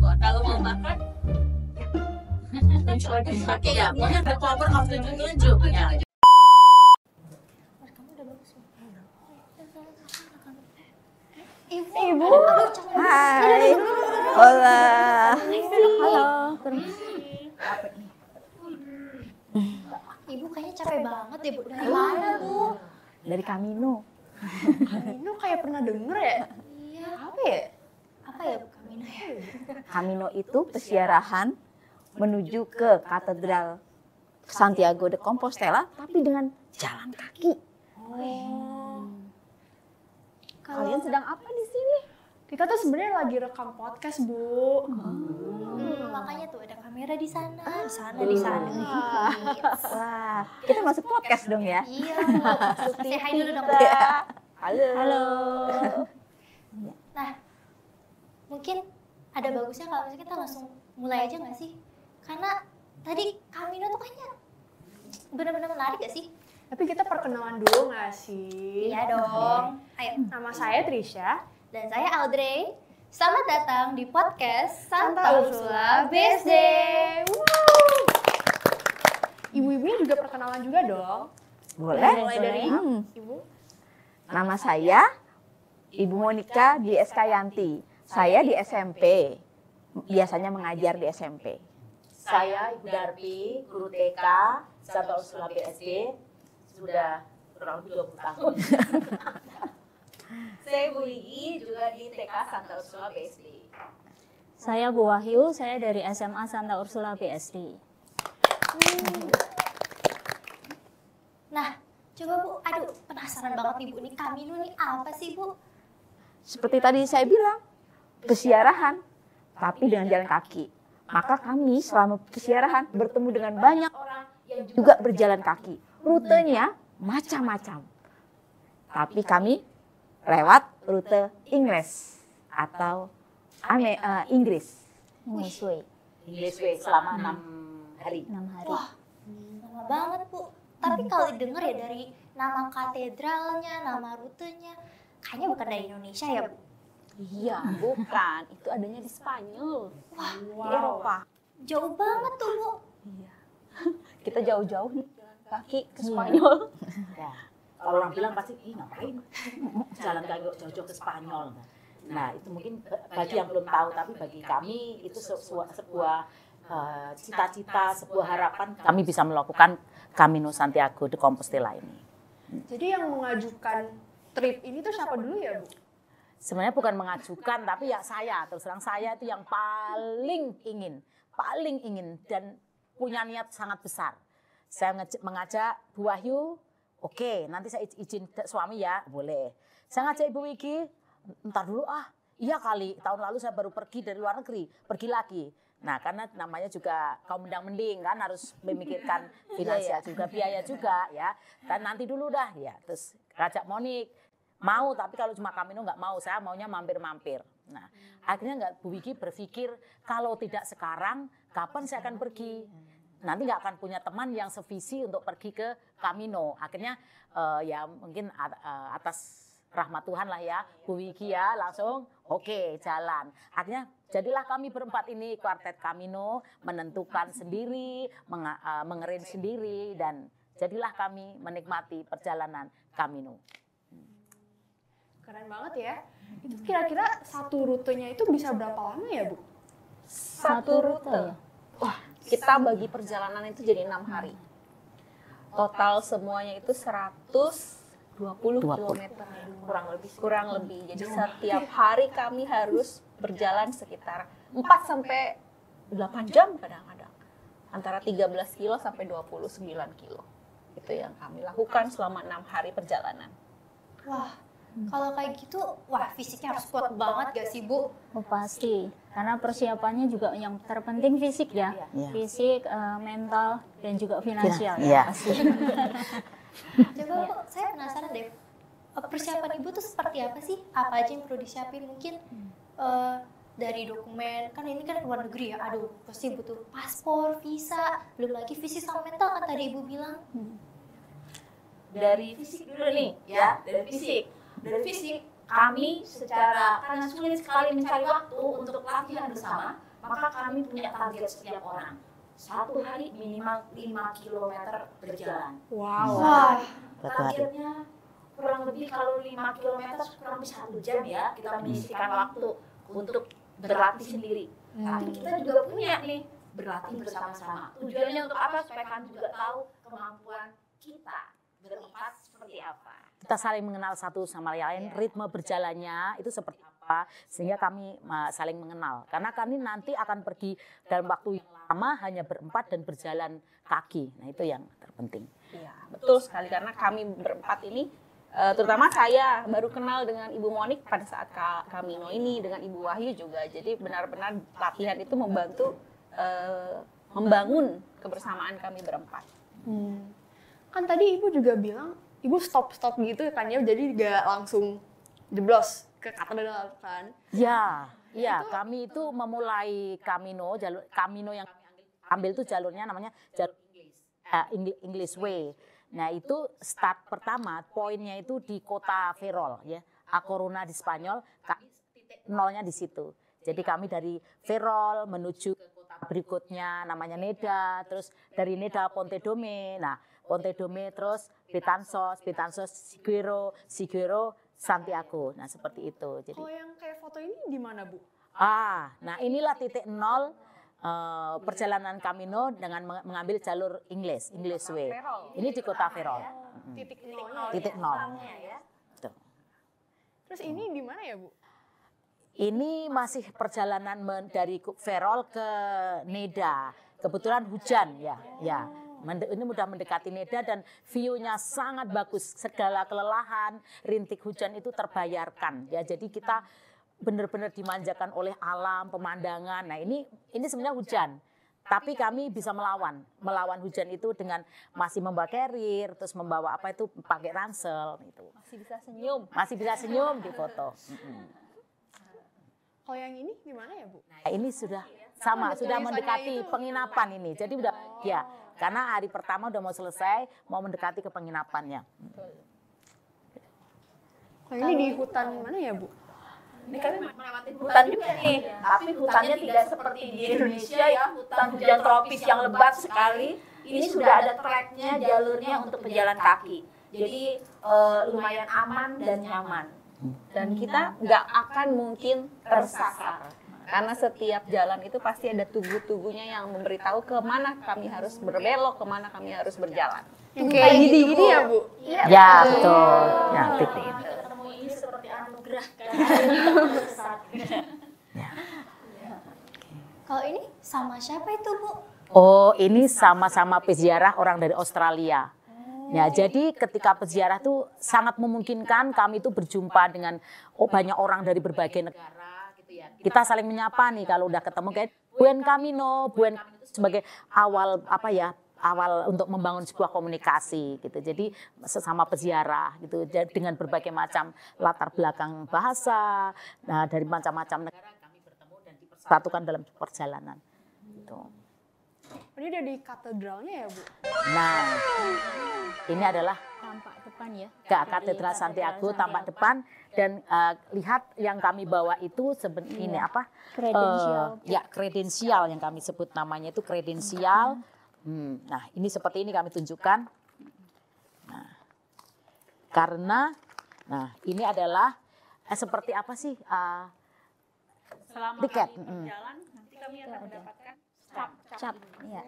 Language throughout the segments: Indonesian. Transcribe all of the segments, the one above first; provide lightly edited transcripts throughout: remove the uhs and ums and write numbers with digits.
Kalau mau makan, pakai ya. Pokoknya ada cover harus tunjuk-tunjuk. Ya. Ibu. Hai. Hola. Halo. Ibu kayaknya capek banget deh, Bu. Dari mana, Bu? Dari Camino. Camino kayak pernah denger ya? Iya. Apa ya? Apa ya, Bu, Camino ya? Camino itu peziarahan menuju ke Katedral Santiago de Compostela, tapi dengan jalan kaki. Kalian sedang apa di sini? Kita tuh sebenarnya lagi rekam podcast, Bu. Makanya tuh ada kamera di sana, di sana. Wah, kita masuk podcast dong ya? Iya, Bu. Say hi dulu dong. Halo. Halo. Nah, mungkin ada bagusnya kalau misalnya kita langsung mulai aja nggak sih? Karena tadi Camino tuh kayaknya benar-benar menarik gak sih? Tapi kita perkenalan dulu nggak sih? Iya dong. Ayo. Nama saya Trisha. Dan saya Audrey. Selamat datang di podcast Santa Ursula BSD. Ibu-ibunya juga perkenalan juga dong. Boleh? Mulai dari Ibu. Nama saya Ibu Monica di Yanti. Saya di SMP. Biasanya mengajar di SMP. Saya Ibu Darpi, guru TK, Santa Ursula BSD, sudah kurang lebih 20 tahun. Saya Bu Igi, juga di TK Santa Ursula BSD. Saya Bu Wahyu, saya dari SMA Santa Ursula BSD. Nah, coba Bu, aduh penasaran banget nih Bu, ini Camino nih apa sih Bu? Seperti tadi saya bilang, peziarahan, tapi dengan jalan kaki. Maka kami selama peziarahan bertemu dengan banyak orang yang juga berjalan kaki. Rutenya macam-macam. Tapi kami lewat rute Inggris atau Inggris. English Way, English Way selama 6 hari. 6 hari. Wah, lama banget Bu. Tapi kalau didengar ya dari nama katedralnya, nama rutenya, kayaknya bukan dari Indonesia ya Bu? Iya, bukan. Itu adanya di Spanyol. Wah, Di Eropa. jauh banget tuh Bu. Iya. Kita jauh-jauh nih jalan kaki ke Spanyol. Ya, kalau orang bilang pasti, ngapain jalan kaki jauh-jauh ke Spanyol. Nah, itu mungkin bagi yang belum tahu, tapi bagi kami itu sebuah cita-cita, sebuah harapan kami bisa melakukan Camino Santiago de Compostela ini. Jadi yang mengajukan trip ini tuh siapa dulu ya, Bu? Sebenarnya bukan mengajukan, tapi ya saya, terus terang saya itu yang paling ingin dan punya niat sangat besar. Saya mengajak Bu Wahyu, oke, nanti saya izin suami ya, boleh. Saya ngajak Ibu Wigi, entar dulu iya kali, tahun lalu saya baru pergi dari luar negeri, pergi lagi. Nah, karena namanya juga kaum mendang-mending kan, harus memikirkan finansial juga, biaya juga ya. Dan nanti dulu dah ya, terus ngajak Monik. Mau, tapi kalau cuma Camino nggak mau, saya maunya mampir-mampir. Nah, akhirnya Bu Wigi berpikir, kalau tidak sekarang, kapan saya akan pergi? Nanti nggak akan punya teman yang sevisi untuk pergi ke Camino. Akhirnya ya mungkin atas rahmat Tuhan lah ya, Bu Wigi ya langsung oke, jalan. Akhirnya jadilah kami berempat ini, kuartet Camino, menentukan sendiri, mengerin sendiri, dan jadilah kami menikmati perjalanan Camino. Keren banget ya. Itu kira-kira satu rutenya itu bisa berapa lama ya, Bu? Satu rute. Wah, kita bagi perjalanan itu jadi 6 hari. Total semuanya itu 120 km kurang lebih. Jadi setiap hari kami harus berjalan sekitar 4 sampai 8 jam kadang-kadang. Antara 13 kilo sampai 29 kilo. Itu yang kami lakukan selama 6 hari perjalanan. Wah, kalau kayak gitu, wah fisiknya harus kuat banget gak sih Bu? Oh pasti, karena persiapannya juga yang terpenting fisik ya. Fisik, mental, dan juga finansial. Iya. Coba Bu, saya penasaran deh, persiapan Ibu tuh seperti apa sih? Apa aja yang perlu disiapin? Mungkin dari dokumen, kan ini kan luar negeri ya, aduh pasti butuh paspor, visa, belum lagi fisik sama mental kan tadi Ibu bilang. Dari fisik dulu nih ya, dari fisik kami karena sulit sekali mencari waktu untuk latihan bersama, maka kami punya target setiap orang. 1 hari minimal 5 km berjalan. Wow. Targetnya kurang lebih kalau 5 km kurang lebih 1 jam ya, kita menyisihkan waktu untuk berlatih sendiri. Tapi kita juga punya nih, berlatih bersama-sama. Tujuannya untuk apa? Supaya kami juga tahu kemampuan kita berempat seperti apa. Kita saling mengenal satu sama lain, ritme berjalannya itu seperti apa, sehingga kami saling mengenal. Karena kami nanti akan pergi dalam waktu yang lama hanya berempat dan berjalan kaki. Nah itu yang terpenting. Iya, betul sekali karena kami berempat ini, terutama saya baru kenal dengan Ibu Monik pada saat Kamino ini, dengan Ibu Wahyu juga. Jadi benar-benar latihan itu membantu membangun kebersamaan kami berempat. Kan tadi Ibu juga bilang, Ibu stop gitu kan ya, jadi nggak langsung jeblos ke katedral kan? Ya, kami itu memulai jalur Kamino yang kami ambil itu jalurnya namanya jalur English Way. Nah itu start pertama, poinnya itu di kota Ferrol ya, A Coruña di Spanyol, titik nolnya di situ. Jadi kami dari Ferrol menuju ke kota berikutnya namanya Neda, terus dari Neda Pontedome, nah Pontedome terus Betanzos, Siguero, Santiago. Nah seperti itu. Jadi Kalau yang kayak foto ini di mana, Bu? nah inilah titik nol perjalanan Kamino dengan mengambil jalur English Way. Ini di kota Ferrol. Titik nolnya. Titik nol. Tuh. Terus ini di mana ya, Bu? Ini masih perjalanan dari Ferrol ke Neda. Kebetulan hujan ya. Ini mudah mendekati Neda dan view-nya sangat bagus. Segala kelelahan, rintik hujan itu terbayarkan ya. Jadi kita benar-benar dimanjakan oleh alam, pemandangan. Nah ini sebenarnya hujan. Tapi kami bisa melawan hujan itu dengan masih membawa carrier, terus membawa pakai ransel gitu. Masih bisa senyum di foto. Kalau yang ini gimana ya, Bu? Nah, ini sudah sudah mendekati penginapan ini. Jadi udah karena hari pertama udah mau selesai, mau mendekati ke penginapannya. Kalau ini di hutan mana ya, Bu? Ini kami melewati hutan juga nih, tapi hutannya tidak seperti di Indonesia ya, hujan tropis yang lebat sekali. Ini sudah ada treknya, jalurnya untuk pejalan kaki. Jadi lumayan aman dan nyaman. Dan kita nggak akan mungkin tersasar. Karena setiap jalan itu pasti ada tugu-tugunya yang memberitahu kemana kami harus berbelok, kemana kami harus berjalan. Yang kayak gini ya, Bu? Ya, betul. Ya, titik. Ketemu ini seperti anugerah kan. Kalau ini sama siapa itu, Bu? Oh, ini sama-sama peziarah orang dari Australia. Ya, jadi ketika peziarah itu sangat memungkinkan kami itu berjumpa dengan banyak orang dari berbagai negara gitu ya. Kita saling menyapa nih kalau udah ketemu kayak Buen Kamino itu sebagai awal untuk membangun sebuah komunikasi gitu. Jadi sesama peziarah gitu dengan berbagai macam latar belakang bahasa, nah dari macam-macam negara kami bertemu dan dipersatukan dalam perjalanan gitu. Ini udah di katedralnya ya, Bu? Nah, ini adalah Tampak depan ya. Katedral Santiago tampak depan dan lihat yang kami bawa itu ini apa? Kredensial. Kredensial yang kami sebut namanya itu kredensial. Nah, ini seperti ini kami tunjukkan. Nah, karena ini adalah seperti apa sih? Selama Tiket. kami berjalan, nanti kami akan mendapatkan Cap. Ya.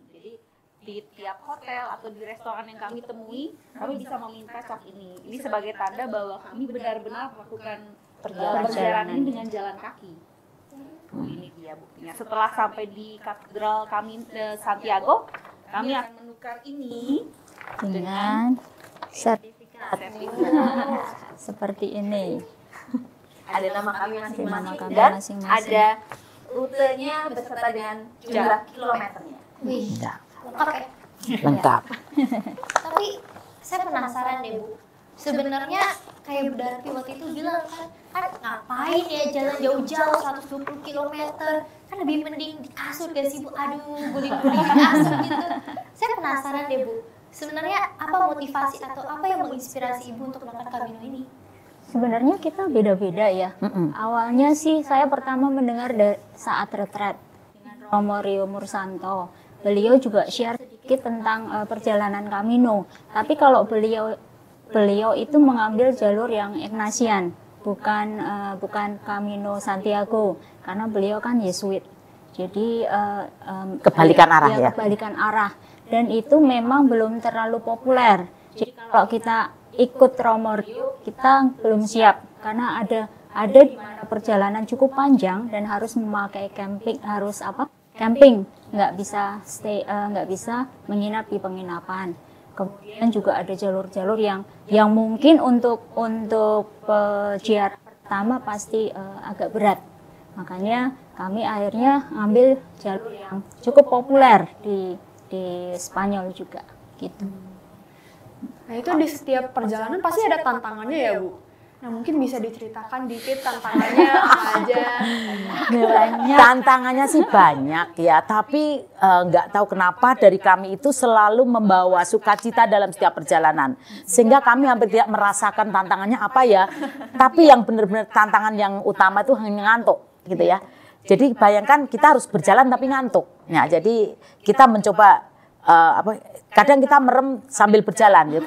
Jadi di tiap hotel atau di restoran yang kami temui, kami bisa meminta cap ini. Ini sebagai tanda bahwa kami benar-benar melakukan perjalanan ini dengan jalan kaki. Ini dia buktinya. Setelah sampai di katedral kami Santiago, kami akan menukar ini Dengan sertifikat. seperti ini. Ada nama kami masing-masing Nama kami dan masing-masing. ada rutenya beserta dengan jumlah kilometernya. Wih, Ya, lengkap ya? lengkap. Tapi saya penasaran deh, Bu. Sebenarnya kayak Bu Darti waktu itu bilang kan ngapain ya jalan jauh-jauh 120 km, kan lebih mending di kasur gak sih, Bu? Aduh, guling-guling di kasur gitu. Saya penasaran deh, Bu. Sebenarnya apa motivasi atau apa yang menginspirasi Ibu untuk melakukan Kamino ini? Sebenarnya kita beda-beda ya. Awalnya sih saya pertama mendengar saat retret dengan Romo Rio Mursanto. Beliau juga share sedikit tentang perjalanan Camino. Tapi kalau beliau itu mengambil jalur yang Ignatian, bukan Camino Santiago, karena beliau kan Yesuit. Jadi Kebalikan arah ya. Kebalikan arah. Dan itu memang belum terlalu populer. Jadi kalau kita ikut Romo Rio, kita belum siap karena ada di mana perjalanan cukup panjang dan harus memakai camping, camping, nggak bisa menginap di penginapan. Kemudian juga ada jalur-jalur yang mungkin untuk peziarah pertama pasti agak berat. Makanya kami akhirnya ngambil jalur yang cukup populer di Spanyol juga gitu. Nah itu di setiap perjalanan pasti ada tantangannya ya Bu? Nah mungkin bisa diceritakan dikit tantangannya apa aja? Tantangannya sih banyak ya, tapi nggak tahu kenapa dari kami itu selalu membawa sukacita dalam setiap perjalanan. Sehingga kami hampir tidak merasakan tantangannya apa ya, tapi yang benar-benar tantangan yang utama itu hanya ngantuk gitu ya. Jadi bayangkan kita harus berjalan tapi ngantuk. Nah jadi kita mencoba kadang kita merem sambil berjalan ya,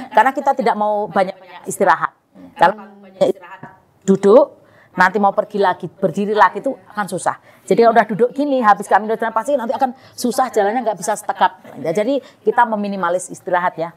karena kita tidak mau banyak istirahat. Kalau banyak istirahat duduk, nanti mau pergi lagi berdiri lagi itu akan susah. Jadi kalau udah duduk gini habis kami jalan pasti nanti akan susah, jalannya nggak bisa setegap. Ya, jadi kita meminimalis istirahat ya.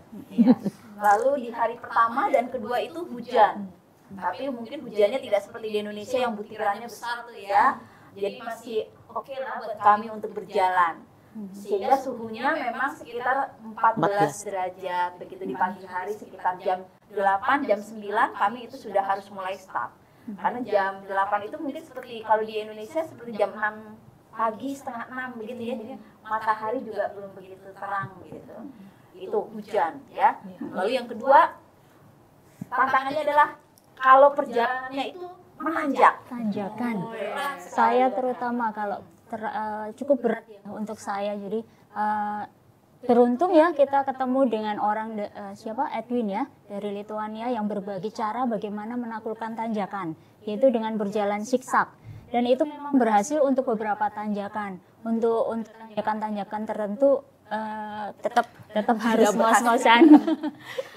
Lalu di hari pertama dan kedua itu hujan. Tapi mungkin hujannya tidak seperti di Indonesia yang butirannya besar tuh ya. Jadi masih oke lah buat kami untuk berjalan. Sehingga suhunya memang sekitar 14 derajat. Begitu di pagi hari sekitar jam 8, jam 9 kami itu sudah harus mulai start. Karena jam 8 itu mungkin seperti kalau di Indonesia seperti jam 6 pagi, setengah 6 begitu ya. Jadi matahari juga belum begitu terang gitu. Itu hujan ya. Lalu yang kedua tantangannya adalah kalau perjalanannya itu menanjak. Tanjakan. Saya terutama kalau cukup berat ya untuk saya. Jadi beruntung ya kita ketemu dengan orang Edwin ya dari Lituania yang berbagi cara bagaimana menaklukkan tanjakan, yaitu dengan berjalan zigzag. Dan itu memang berhasil untuk beberapa tanjakan. Untuk tanjakan-tanjakan tertentu tetap harus ngos-ngosan.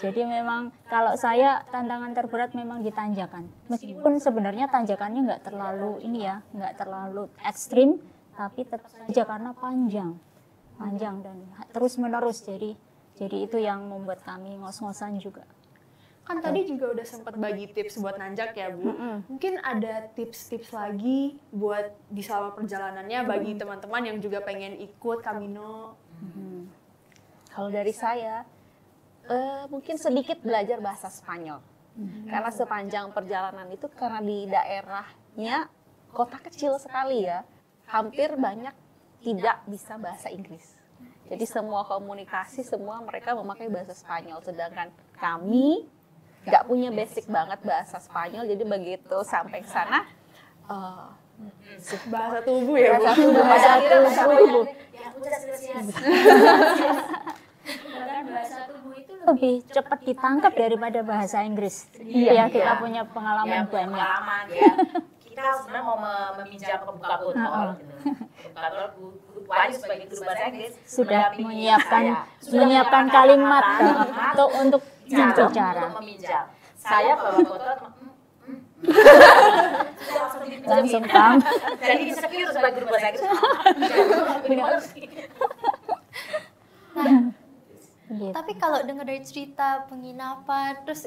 Jadi memang kalau saya tantangan terberat memang di tanjakan. Meskipun sebenarnya tanjakannya nggak terlalu ekstrim, tapi tetap saja karena panjang dan terus menerus. Jadi itu yang membuat kami ngos-ngosan juga. Kan tadi juga udah sempat bagi tips buat nanjak ya Bu. Mungkin ada tips-tips lagi buat di selama perjalanannya bagi teman-teman yang juga pengen ikut Camino. Kalau dari saya, mungkin sedikit belajar bahasa Spanyol. Karena sepanjang perjalanan itu karena di daerahnya kota kecil sekali ya, hampir banyak tidak bisa bahasa Inggris. Jadi semua komunikasi, semua mereka memakai bahasa Spanyol. Sedangkan kami nggak punya basic banget bahasa Spanyol, jadi begitu sampai ke sana, bahasa tubuh ya Bu? Bahasa tubuh. Bahasa tubuh itu lebih cepat ditangkap daripada bahasa Inggris. Iya, kita punya pengalaman banyak. Pengalaman ya. Kita sebenarnya mau meminjam pembuka botol. Pembuka botol wajib sebagai guru bahasa Inggris Sudah menyiapkan kalimat untuk bicara. Untuk meminjam. Saya bawa botol Langsung paham. jadi insecure sebagai guru bahasa Inggris. Gitu. Tapi kalau dengar dari cerita penginapan, terus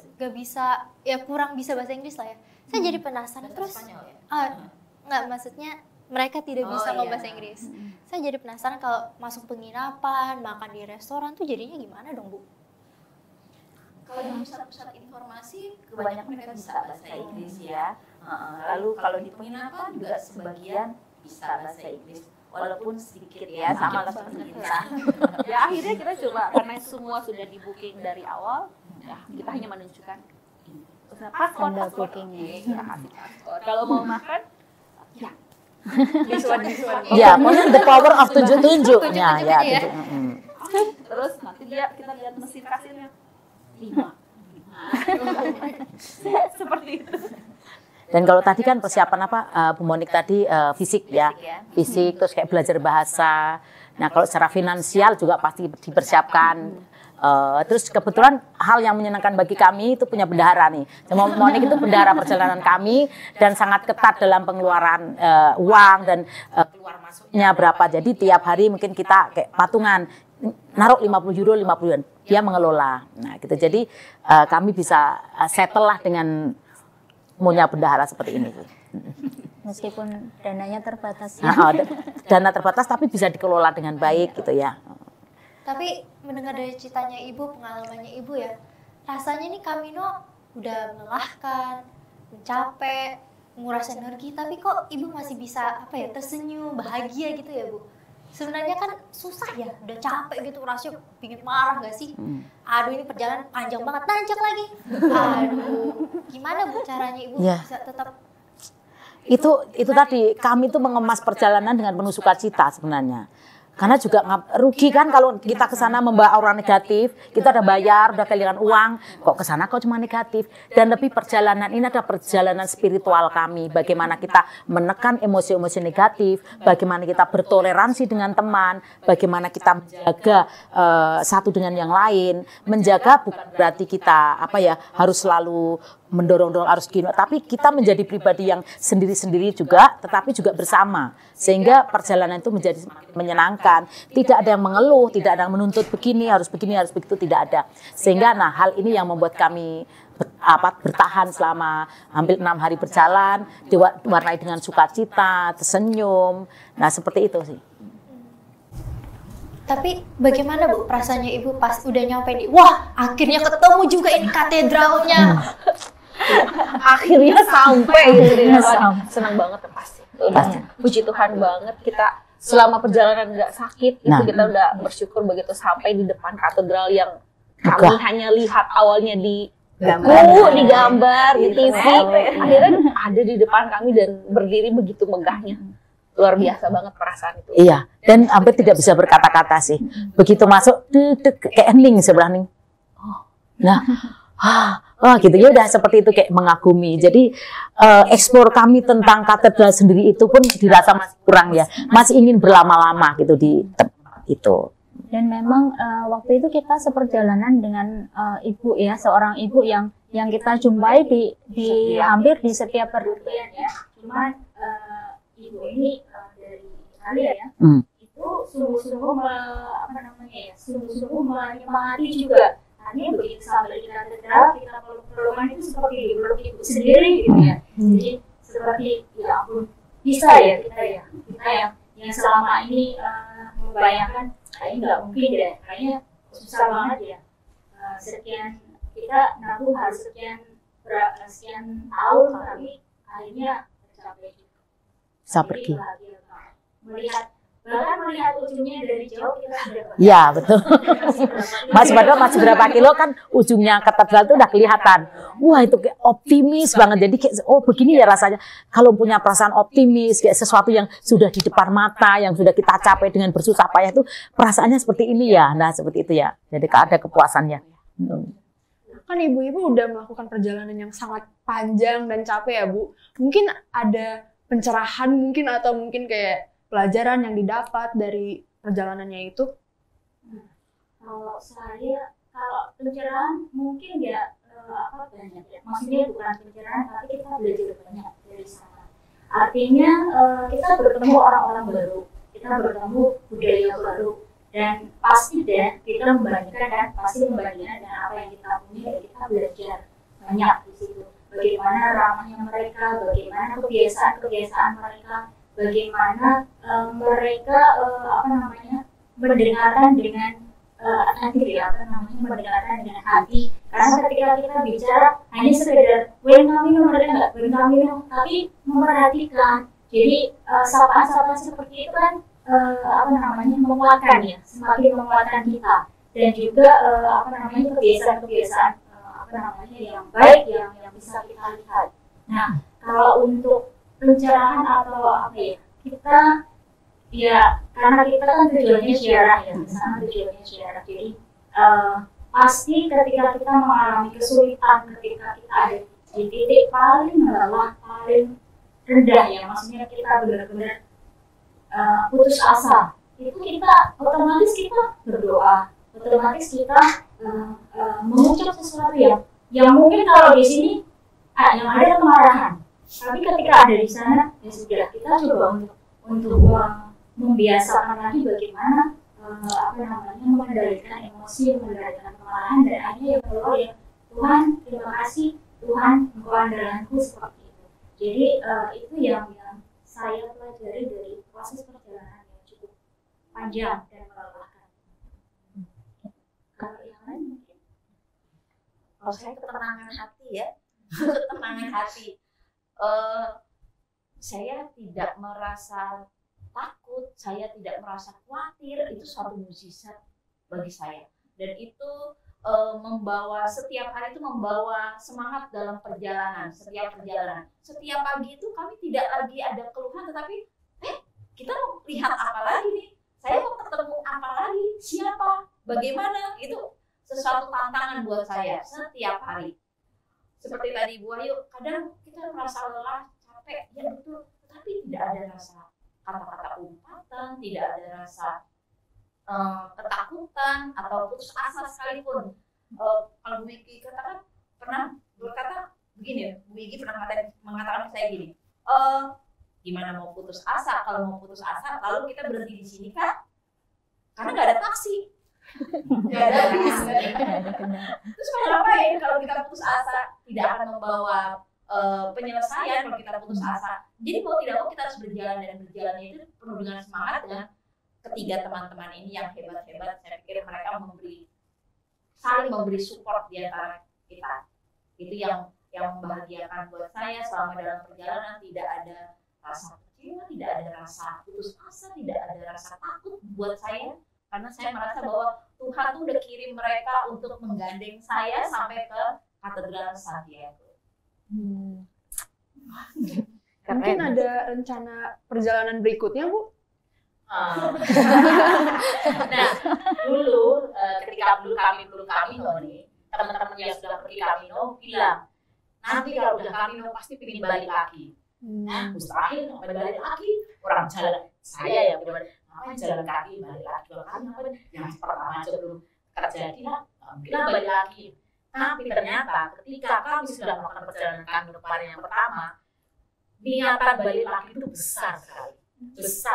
kurang bisa bahasa Inggris lah ya. Saya jadi penasaran. Terus, nggak, maksudnya mereka tidak bisa ngomong bahasa Inggris. Saya jadi penasaran kalau masuk penginapan, makan di restoran tuh jadinya gimana dong Bu? Kalau di pusat-pusat informasi kebanyakan mereka bisa bahasa Inggris ya. Lalu kalau di penginapan juga sebagian bisa bahasa Inggris. Walaupun sedikit ya, sama lah seperti kita. ya akhirnya kita coba karena semua sudah di booking dari awal, ya kita hanya menunjukkan paspor. Kalau mau makan, ya Ya, pokoknya the power of tunjuk-tunjuknya ya. Terus nanti kita lihat mesin kasirnya 5. Seperti itu. Dan kalau tadi kan persiapan apa, Bu Monik tadi fisik ya, fisik, terus kayak belajar bahasa. Nah kalau secara finansial juga pasti dipersiapkan. Terus kebetulan hal yang menyenangkan bagi kami itu punya bendahara nih. Monik itu bendahara perjalanan kami dan sangat ketat dalam pengeluaran uang dan keluar masuknya berapa. Jadi tiap hari mungkin kita kayak patungan, naruh 50 euro, 50 yuan. Dia mengelola. Nah gitu. Jadi kami bisa settle lah dengan punya bendahara seperti ini. Meskipun dananya terbatas. Dana terbatas tapi bisa dikelola dengan baik gitu ya. Tapi mendengar dari ceritanya Ibu, pengalamannya Ibu ya, rasanya nih Camino udah melelahkan, capek, menguras energi, tapi kok Ibu masih bisa apa ya, tersenyum, bahagia gitu ya Bu? Sebenarnya kan susah ya, udah capek gitu, rasanya pingin marah gak sih? Aduh ini perjalanan panjang banget, nanjak lagi. Aduh, gimana Bu caranya Ibu bisa tetap? Itu tadi, kami tuh mengemas perjalanan dengan penuh sukacita sebenarnya. Karena juga rugi kan kalau kita ke sana membawa aura negatif, kita udah bayar, udah kehilangan uang, kok ke sana kok cuma negatif. Dan lebih perjalanan ini adalah perjalanan spiritual kami, bagaimana kita menekan emosi-emosi negatif, bagaimana kita bertoleransi dengan teman, bagaimana kita menjaga satu dengan yang lain. Menjaga bukan berarti kita harus selalu mendorong-dorong harus gini, tapi kita menjadi pribadi yang sendiri-sendiri juga, tetapi juga bersama, sehingga perjalanan itu menjadi menyenangkan. Tidak ada yang mengeluh, tidak ada yang menuntut begini harus begitu, tidak ada. Sehingga hal ini yang membuat kami bertahan selama hampir 6 hari berjalan, diwarnai dengan sukacita, tersenyum. Nah seperti itu sih. Tapi bagaimana Bu perasaannya Ibu pas udah nyampe di, wah akhirnya ketemu juga ini katedralnya. Akhirnya sampai gitu ya. Senang banget pasti. Udah puji Tuhan banget kita selama perjalanan nggak sakit, itu kita udah bersyukur begitu sampai di depan katedral yang kami hanya lihat awalnya di gambar di TV, akhirnya ada di depan kami dan berdiri begitu megahnya. Luar biasa banget perasaan itu. Iya, dan hampir tidak bisa berkata-kata sih. Begitu masuk, kayak hening sebelah nih. Gitu ya udah seperti itu, kayak mengagumi. Jadi eksplor kami tentang katedral sendiri itu pun dirasa masih kurang ya, masih ingin berlama-lama gitu di tempat itu. Dan memang waktu itu kita seperjalanan dengan ibu ya, seorang ibu yang kita jumpai di hampir di setiap perhutian ya. Cuman ibu ini dari Italia ya, itu sungguh-sungguh sungguh-sungguh menyemangati juga. Artinya begitu sampai di katedral, kita peluk-pelukan itu seperti dipeluk ibu sendiri gitu ya. Jadi seperti ya ampun, bisa ya kita yang selama ini membayangkan kayaknya nggak mungkin deh, kayaknya susah banget ya. Sekian kita nabung harus sekian tahun, tapi akhirnya tercapai juga. Bisa pergi. Bahkan melihat ujungnya dari jauh kita sudah. Iya betul. masih berapa kilo kan ujungnya katedral itu udah kelihatan. Wah itu kayak optimis banget. Jadi kayak begini ya rasanya. Kalau punya perasaan optimis, kayak sesuatu yang sudah di depan mata, yang sudah kita capai dengan bersusah payah itu perasaannya seperti ini ya. Nah seperti itu ya. Jadi ada kepuasannya. Kan ibu-ibu udah melakukan perjalanan yang sangat panjang dan capek ya Bu. Mungkin ada pencerahan mungkin atau mungkin kayak pelajaran yang didapat dari perjalanannya itu? Kalau pencerahan mungkin ya banyak ya. Maksudnya bukan pencerahan, tapi kita belajar banyak dari sana. Artinya kita bertemu orang-orang baru, kita bertemu budaya baru, dan pasti deh kita membandingkan dengan apa yang kita punya, dan kita belajar banyak di situ. Bagaimana ramahnya mereka, bagaimana kebiasaan mereka, bagaimana mereka mendengarkan dengan mendengarkan dengan hati. Karena ketika kita bicara hanya sekedar buen Camino, tapi memperhatikan. Jadi sapaan-sapaan seperti itu kan menguatkan ya, semakin menguatkan kita. Dan juga kebiasaan-kebiasaan yang baik yang bisa kita lihat. Nah, kalau untuk pencerahan atau kita ya karena kita kan tujuannya ziarah ya, sama tujuannya ziarah, jadi pasti ketika kita mengalami kesulitan, ketika kita ada di titik paling lelah, paling rendah ya, maksudnya kita benar-benar putus asa, itu kita otomatis kita berdoa, otomatis kita mengucap sesuatu yang mungkin kalau di sini yang ada kemarahan, tapi ketika ada di sana ya sudah, kita coba untuk membiasakan lagi bagaimana mengendalikan emosi, mengendalikan kemarahan, dan akhirnya yang keluar ya Tuhan, terima kasih Tuhan, Engkau andalanku, seperti itu. Jadi itu yang saya pelajari dari proses perjalanan yang cukup panjang dan melelahkan. Kalau yang lain mungkin? Kalau saya ketenangan hati ya, ketenangan hati. Saya tidak merasa takut, saya tidak merasa khawatir, itu suatu mukjizat bagi saya. Dan itu membawa, setiap hari itu membawa semangat dalam perjalanan, setiap perjalanan. Setiap pagi itu kami tidak lagi ada keluhan, tetapi kita mau lihat apa lagi nih? Saya mau ketemu apa lagi? Siapa? Bagaimana? Itu sesuatu tantangan buat saya setiap hari. Seperti tadi Bu Ayu, kadang kita merasa lelah, capek, ya betul, tapi tidak ada rasa kata-kata umpatan, tidak ada rasa ketakutan atau putus asa sekalipun. Kalau Bu Igi katakan, pernah berkata begini, Bu Igi pernah mengatakan ke saya gini, gimana mau putus asa? Kalau mau putus asa, lalu kita berhenti di sini kan? Karena nggak ada taksi, nggak ada bis. Terus mau ngapain kalau kita putus asa? Tidak akan membawa penyelesaian kalau kita putus asa. Jadi mau tidak mau kita harus berjalan, dan berjalannya itu penuh dengan semangat dengan ketiga teman-teman ini yang hebat-hebat. Saya pikir mereka saling memberi support di antara kita. Itu yang membahagiakan buat saya selama dalam perjalanan. Tidak ada rasa kecewa, tidak ada rasa putus asa, tidak ada rasa takut buat saya, karena saya merasa bahwa Tuhan tuh udah kirim mereka untuk menggandeng saya sampai ke Katedral Santiago. Mungkin ada rencana perjalanan berikutnya, Bu? Nah, dulu ketika kami belum Camino nih, teman-teman yang sudah pergi Camino bilang, nanti kalau udah Camino pasti pengen balik lagi. Nah, mustahil balik lagi, orang jalan. Saya yang benar-benar ngapain jalan kaki balik lagi 2 kali, ngapain? Yang pertama aja belum terjadi lah, mungkin balik lagi. Tapi ternyata ketika kami sudah melakukan perjalanan kami yang pertama, niatan balik lagi itu besar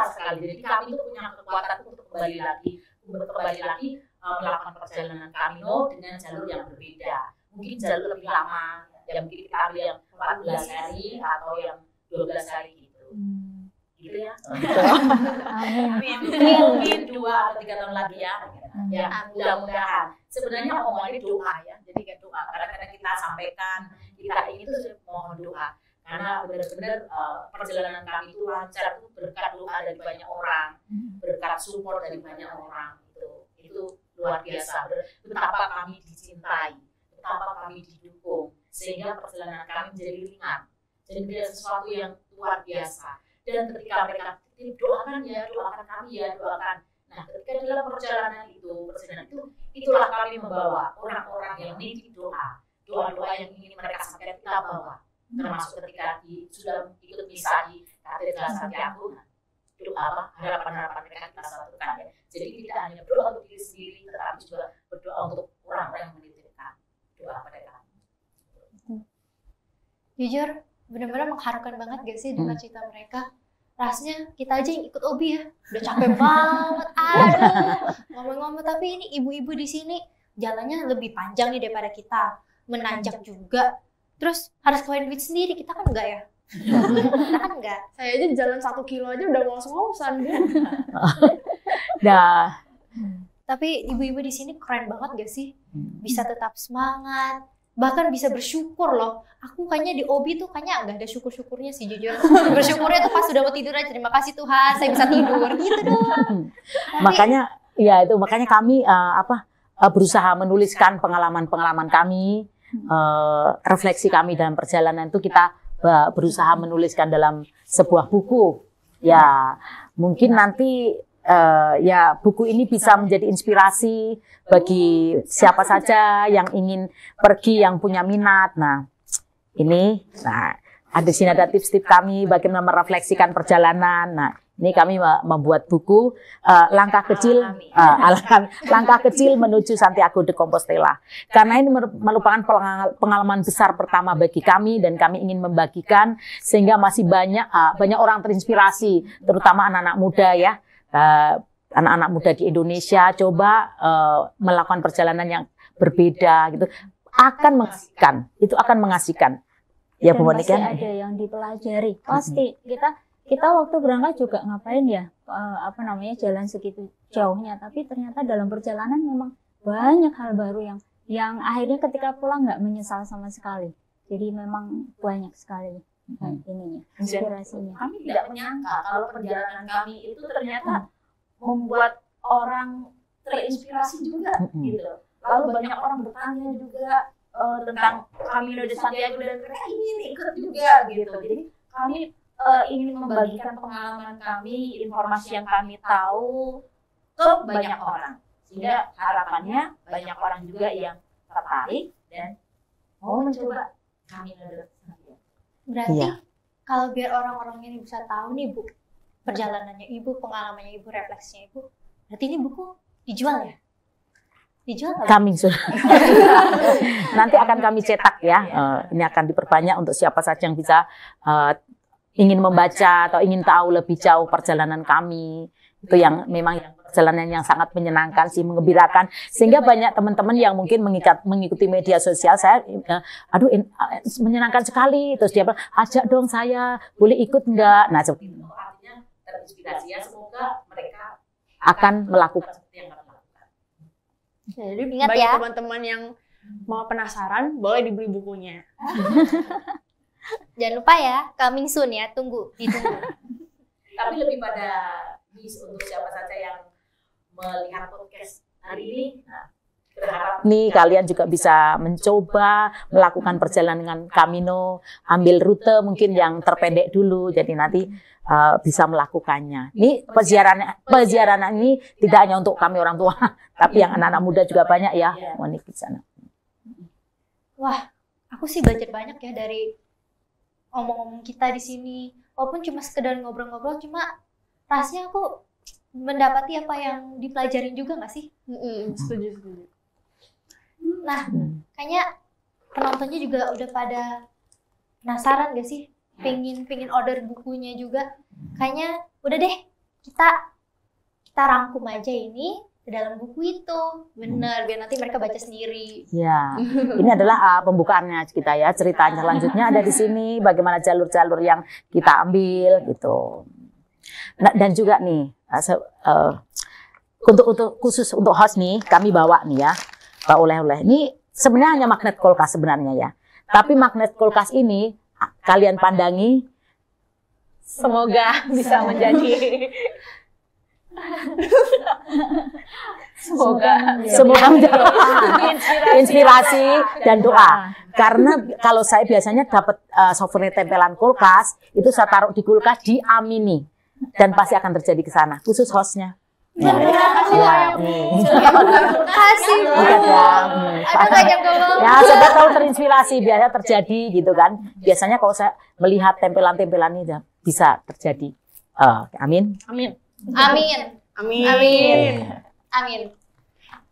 sekali. Jadi kami itu punya kekuatan untuk kembali lagi melakukan perjalanan Camino dengan jalur yang berbeda. Mungkin jalur lebih lama, ya mungkin kita ambil yang 14 hari atau yang 12 hari gitu. Gitu ya. Mungkin 2 atau 3 tahun lagi ya. Ya, mudah-mudahan. Sebenarnya omongannya doa ya. Jadi kayak doa. Kadang-kadang kita sampaikan, kita ingin itu mohon doa. Karena benar-benar perjalanan kami itu lancar, itu berkat doa dari banyak orang, berkat support dari banyak orang. Itu luar biasa. Betapa kami dicintai, betapa kami didukung, sehingga perjalanan kami menjadi ringan. Jadi menjadi sesuatu yang luar biasa. Dan ketika mereka doakan ya, doakan kami ya, doakan. Nah, ketika dalam perjalanan itu, itulah kami membawa orang-orang yang nitip doa-doa yang ingin mereka sampaikan kita bawa. Termasuk ketika sudah ikut misa di Katedral Santiago, harapan-harapan mereka kita satukan ya. Jadi tidak hanya berdoa untuk diri sendiri, tetapi juga berdoa untuk orang-orang yang menitipkan doa pada kami. Jujur, benar-benar mengharukan banget gak sih dengan cerita mereka? Rasanya kita aja yang ikut Obi ya, udah capek banget. Aduh, ngomong-ngomong, tapi ini ibu-ibu di sini jalannya lebih panjang nih daripada kita, menanjak juga. Terus harus keluarin duit sendiri, kita kan enggak ya? Kita kan enggak. Saya aja jalan 1 kilo aja udah ngos-ngosan, Bu. Nah, Tapi ibu-ibu di sini keren banget gak sih? Bisa tetap semangat, bahkan bisa bersyukur loh. Aku kayaknya di Obi tuh kayaknya nggak ada syukur-syukurnya sih jujur. Bersyukurnya tuh pas sudah mau tidur aja, terima kasih Tuhan saya bisa tidur gitu dong. Makanya kami berusaha menuliskan pengalaman-pengalaman kami, refleksi kami dalam perjalanan itu kita berusaha menuliskan dalam sebuah buku. Ya, mungkin nanti ya buku ini bisa menjadi inspirasi bagi siapa saja yang ingin pergi, yang punya minat. Nah, ini, ada di sini ada tips-tips kami bagaimana merefleksikan perjalanan. Nah, ini kami membuat buku langkah kecil menuju Santiago de Compostela. Karena ini merupakan pengalaman besar pertama bagi kami dan kami ingin membagikan sehingga masih banyak orang terinspirasi, terutama anak-anak muda ya. Anak-anak muda di Indonesia coba melakukan perjalanan yang berbeda gitu. Itu akan mengasihkan. Ya, Bu Monika. Pasti ada yang dipelajari. Pasti kita waktu berangkat juga ngapain ya, jalan segitu jauhnya, tapi ternyata dalam perjalanan memang banyak hal baru yang akhirnya ketika pulang nggak menyesal sama sekali. Jadi memang banyak sekali ininya, inspirasinya. Kami tidak menyangka kalau perjalanan kami itu ternyata membuat orang terinspirasi juga gitu. Lalu banyak orang bertanya juga tentang Camino de Santiago dan mereka ingin ikut juga gitu. Jadi kami ingin membagikan pengalaman kami, informasi yang kami tahu ke banyak orang. Sehingga harapannya banyak orang juga yang tertarik dan mau mencoba Camino de Santiago. Berarti kalau biar orang-orang ini bisa tahu nih Bu, perjalanannya Ibu, pengalamannya Ibu, refleksinya Ibu, berarti ini buku dijual ya? Dijual apa? Coming soon. Nanti akan kami cetak ya. Ini akan diperbanyak untuk siapa saja yang bisa ingin membaca atau ingin tahu lebih jauh perjalanan kami. Itu yang memang perjalanan yang sangat menyenangkan sih, mengembirakan. Sehingga banyak teman-teman yang mungkin mengikuti media sosial, saya, menyenangkan sekali. Terus dia bilang, ajak dong saya, boleh ikut enggak? Nah, seperti itu. Artinya terinspirasi ya, semoga mereka akan melakukan seperti yang kami lakukan. Jadi Ingat bagi ya. teman-teman yang mau penasaran, boleh dibeli bukunya. Jangan lupa ya, coming soon ya, ditunggu. Tapi lebih pada untuk siapa saja yang melihat podcast hari ini, berharap Nih kalian juga bisa mencoba melakukan perjalanan Camino, ambil rute mungkin yang terpendek dulu, jadi nanti bisa melakukannya. Ini perjalanan ini tidak hanya untuk kami orang tua, tapi yang anak-anak muda juga banyak ya, Monik di sana. Wah, aku sih belajar banyak ya dari omong-omong kita di sini. Walaupun cuma sekedar ngobrol-ngobrol, cuma rasanya aku mendapati apa yang dipelajarin juga nggak sih? Setuju. Nah, kayaknya penontonnya juga udah pada penasaran gak sih? Pengen order bukunya juga. Kayaknya udah deh, kita rangkum aja ini ke dalam buku itu. Bener, biar nanti mereka baca sendiri. Ya, ini adalah pembukaannya kita ya. Ceritanya selanjutnya ada di sini, bagaimana jalur-jalur yang kita ambil gitu. Nah, dan juga nih, khusus untuk host nih, kami bawa nih ya, oleh-oleh. Ini sebenarnya hanya magnet kulkas sebenarnya ya. Tapi magnet kulkas ini kalian pandangi, Semoga bisa menjadi semoga menjadi inspirasi dan doa. Karena kalau saya biasanya dapat souvenir tempelan kulkas, itu saya taruh di kulkas, diamini. Dan pasti akan terjadi ke sana, khusus hostnya. Kasih. Ya, saya tahu terinspirasi, biasa terjadi gitu kan. Biasanya kalau saya melihat tempelan-tempelan ini bisa terjadi. Amin.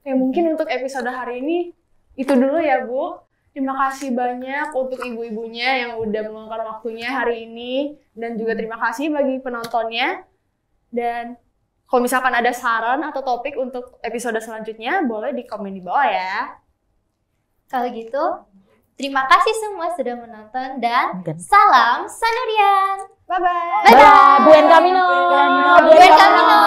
Oke, mungkin untuk episode hari ini itu dulu ya Bu. Terima kasih banyak untuk ibu-ibunya yang udah meluangkan waktunya hari ini. Dan juga terima kasih bagi penontonnya. Dan kalau misalkan ada saran atau topik untuk episode selanjutnya, boleh di komen di bawah ya. Kalau gitu, terima kasih semua sudah menonton dan salam Sanurian. Bye-bye. Bye-bye. Buen Camino. Buen Camino.